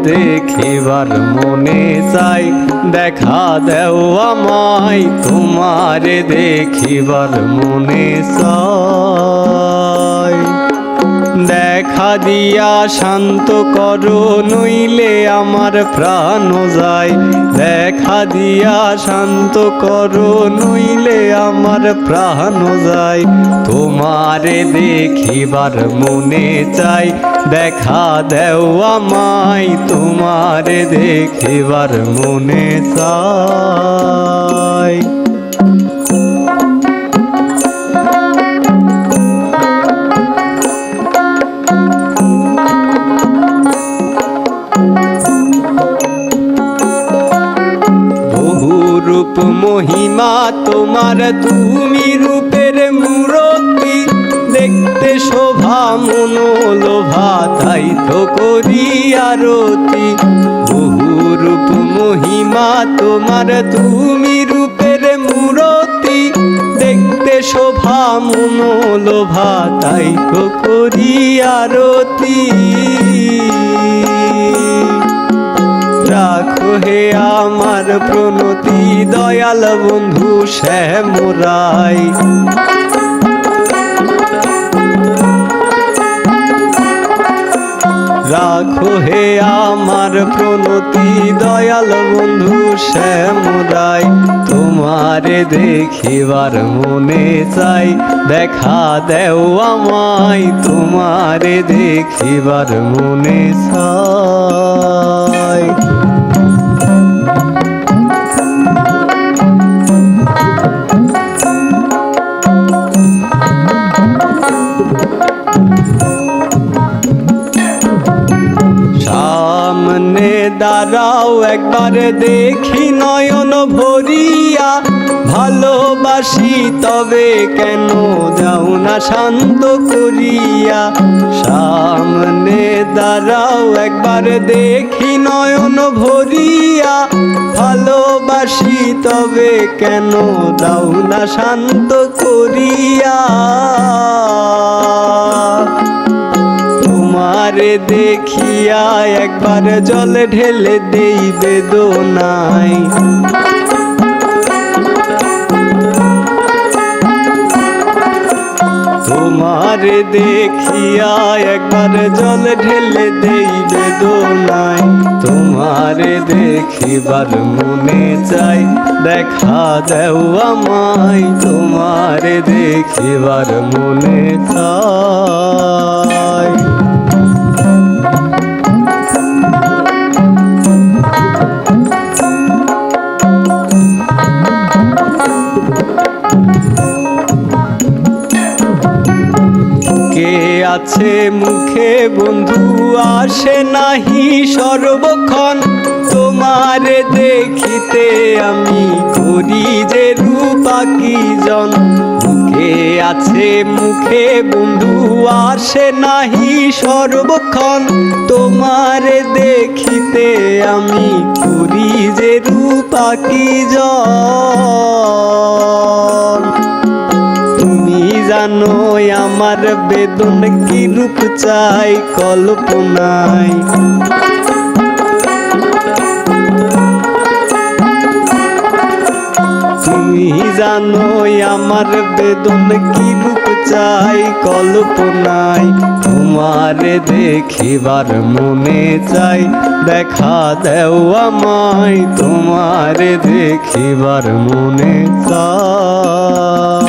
দেখিবার মনে চাই, দেখা দেও আমায় তোমারে দেখিবার মনে চাই। দেখা দিয়া শান্ত করো নইলে আমার প্রাণ যায়, দেখা দিয়া শান্ত করো নইলে আমার প্রাণ যায়। তোমারে দেখিবার মনে চাই, দেখা দেও আমায় তোমারে দেখিবার মনে চাই। রূপ মহিমা তোমার, তুমি রূপের মূরতি, দেখতে শোভা মনোলোভা তাই তো করি আরতি। বহু রূপ মহিমা তোমার, তুমি রূপের মূরতি, দেখতে শোভা মনোলোভা তাই তো করি আরতি। রাখো হে আমার প্রণতি দয়াল বন্ধু শ্যামরাই, রাখো হে আমার প্রণতি দয়াল বন্ধু শ্যামরাই। তোমারে দেখিবার মনে চাই, দেখা দেও আমায় তোমারে দেখিবার মনে চাই। সামনে দাঁড়াও একবার দেখি নয়ন ভরিয়া, ভালোবাসি তবে কেন যাও না শান্ত করিয়া। সামনে দাঁড়াও একবার দেখি নয়ন ভরিয়া, ভালোবাসি তবে কেন দাও না শান্ত করিয়া। তোমারে দেখিয়া একবার জল ঢেলে দেই বেদনায়, তোমারে দেখিয়া একবার জল ঢেলে দেই বেদনায়। তোমারে দেখিবার মনে চাই, দেখা দেও আমায় তোমারে দেখিবার মনে চাই। আছে মুখে বন্ধু আসে নাহি সর্বক্ষণ, তোমারে দেখিতে আমি করি যে রূপাকিজন। মুখে আছে মুখে বন্ধু আসে নাহি সর্বক্ষণ, তোমারে দেখিতে আমি করি যে রূপাকিজন। তুমি জানো আমার বেদন কি রূপ চাই কল্পনায়, তুমি জানো আমার বেদন কি রূপ চাই কল্পনায়। তোমারে দেখিবার মনে চাই, দেখা দেও আমায় তোমারে দেখিবার মনে চাই।